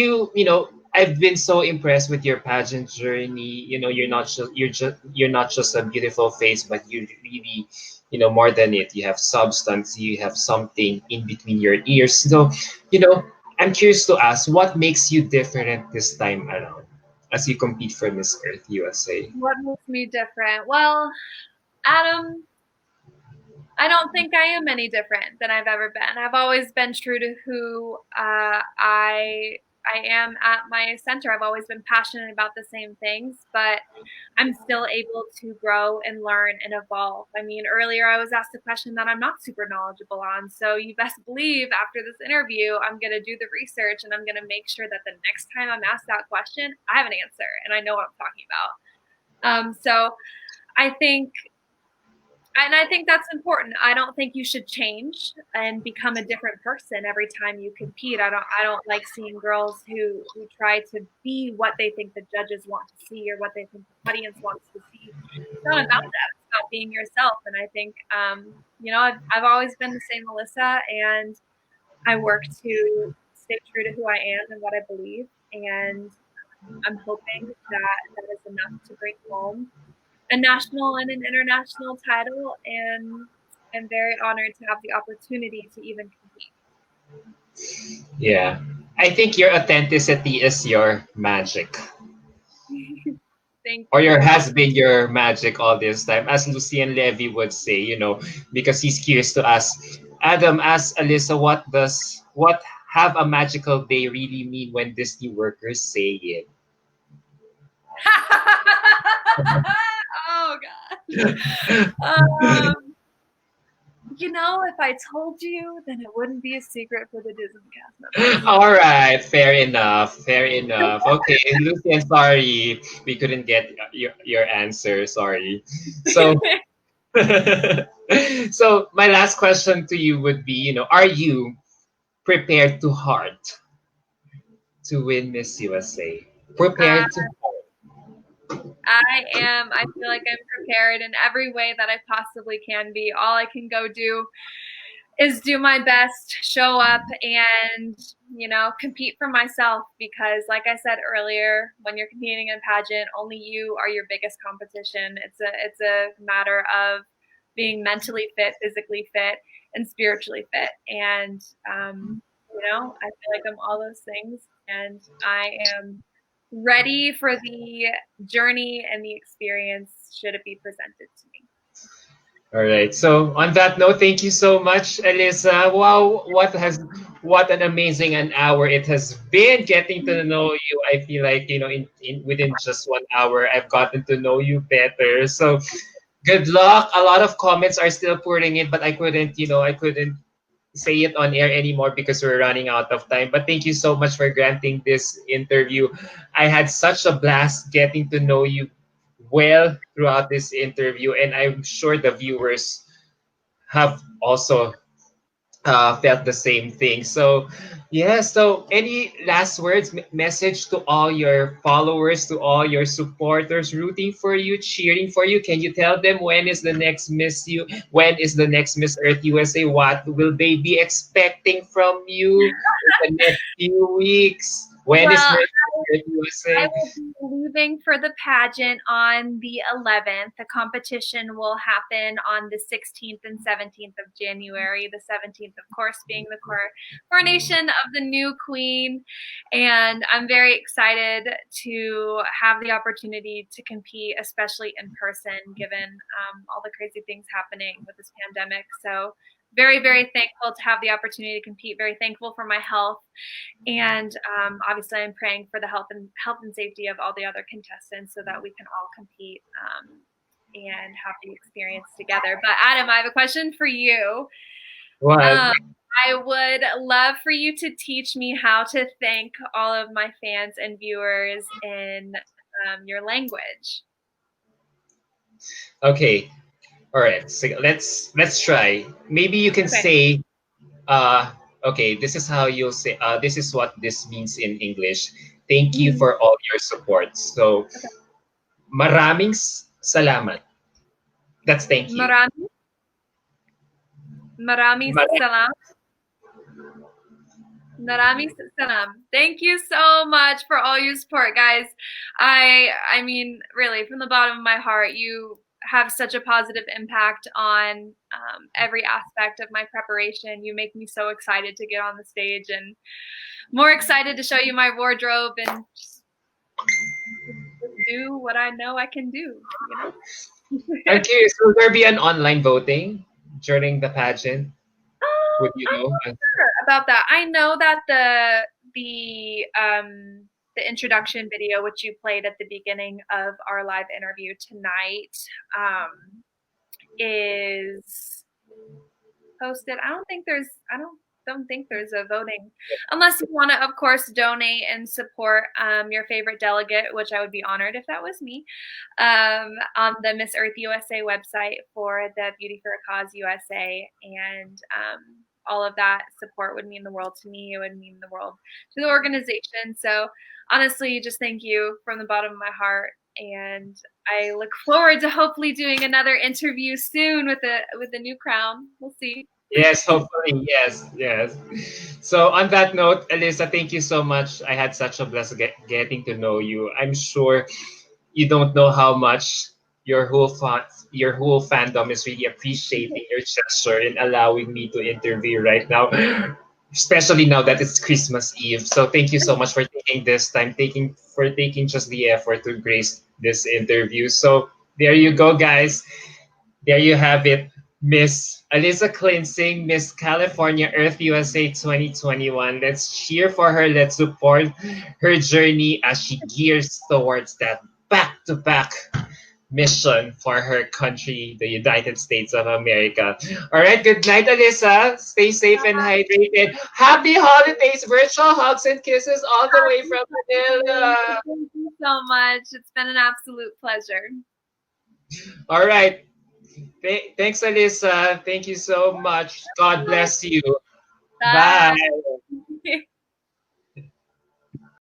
I've been so impressed with your pageant journey. You're not just a beautiful face, but you really, more than it. You have substance. You have something in between your ears. So, I'm curious to ask, what makes you different this time around? as you compete for Miss Earth USA? What makes me different? Well, Adam, I don't think I am any different than I've ever been. I've always been true to who I am at my center. I've always been passionate about the same things, but I'm still able to grow and learn and evolve. I mean, earlier I was asked a question that I'm not super knowledgeable on. So you best believe after this interview, I'm going to do the research and I'm going to make sure that the next time I'm asked that question, I have an answer and I know what I'm talking about. So I think I think that's important. I don't think you should change and become a different person every time you compete. I don't like seeing girls who try to be what they think the judges want to see or what they think the audience wants to see. It's not about that. It's about being yourself. And I think I've always been the same Alyssa, and I work to stay true to who I am and what I believe. And I'm hoping that that is enough to bring home a national and an international title, and I'm very honored to have the opportunity to even Yeah. I think your authenticity is your magic. compete. Thank Or your you. has been your magic all this time, as Lucien Levy would say, because he's curious to ask Adam, ask Alyssa, what have a magical day really mean when Disney workers say it? Oh gosh. Um, if I told you, then it wouldn't be a secret for the Disney cast members. All right, fair enough. Fair enough. Okay, Lucien, sorry we couldn't get your answer. Sorry. So, so my last question to you would be, are you prepared to hard to win Miss USA? Uh, Prepared to I am. I feel like I'm prepared in every way that I possibly can be. All I can go do is do my best, show up, and compete for myself, because like I said earlier, when you're competing in pageant, only you are your biggest competition. It's a matter of being mentally fit, physically fit, and spiritually fit. And I feel like I'm all those things, and I am ready for the journey and the experience should it be presented to me. All right. So on that note, thank you so much, Alyssa. Wow, what an amazing an hour it has been getting to know you. I feel like in within just 1 hour, I've gotten to know you better. So good luck. A lot of comments are still pouring in, but I couldn't say it on air anymore because we're running out of time. But thank you so much for granting this interview. I had such a blast getting to know you well throughout this interview, and I'm sure the viewers have also felt the same thing. So, yeah. So, any last words, message to all your followers, to all your supporters, rooting for you, cheering for you? Can you tell them when is the next Miss You? When is the next Miss Earth USA? What will they be expecting from you in the next few weeks? When is Well, Miss Earth I USA? will be leaving for the pageant on the 11th. The competition will happen on the 16th and 17th of January. The 17th, of course, being the coronation of the new queen. And I'm very excited to have the opportunity to compete, especially in person, given all the crazy things happening with this pandemic. So very, very thankful to have the opportunity to compete. Very thankful for my health. And obviously, I'm praying for the health and safety of all the other contestants so that we can all compete and have the experience together. But Adam, I have a question for you. What? I would love for you to teach me how to thank all of my fans and viewers in your language. Okay. All right. So let's try. Maybe you can Okay. say okay, this is how you'll say this is what this means in English. Thank you for all your support. So Okay. maraming salamat. That's thank you. Marami salam. Narami salam. Thank you so much for all your support, guys. I mean, really, from the bottom of my heart, you have such a positive impact on every aspect of my preparation. You make me so excited to get on the stage and more excited to show you my wardrobe and just do what I know I can do, I'm curious, will there be an online voting during the pageant? Would you I'm know? not sure about that. I know that the introduction video, which you played at the beginning of our live interview tonight, is posted. I don't think there's a voting, unless you want to, of course, donate and support your favorite delegate, which I would be honored if that was me, on the Miss Earth USA website for the Beauty for a Cause USA, and all of that support would mean the world to me. It would mean the world to the organization. So honestly, just thank you from the bottom of my heart. And I look forward to hopefully doing another interview soon with a new crown. We'll see. Yes, hopefully, yes, yes. So on that note, Alyssa, thank you so much. I had such a blessing getting to know you. I'm sure you don't know how much your whole fandom is really appreciating your gesture in allowing me to interview right now, especially now that it's Christmas Eve. So thank you so much for taking this time, taking just the effort to grace this interview. So there you go, guys. There you have it. Miss Alyssa Klinzing, Miss California Earth USA 2021. Let's cheer for her. Let's support her journey as she gears towards that back-to-back mission for her country, the United States of America. All right, good night, Alyssa. Stay safe and hydrated. Happy holidays, virtual hugs and kisses all the way from Manila. Thank you so much. It's been an absolute pleasure. All right. Thanks, Alyssa. Thank you so much. God bless you. Bye. Bye.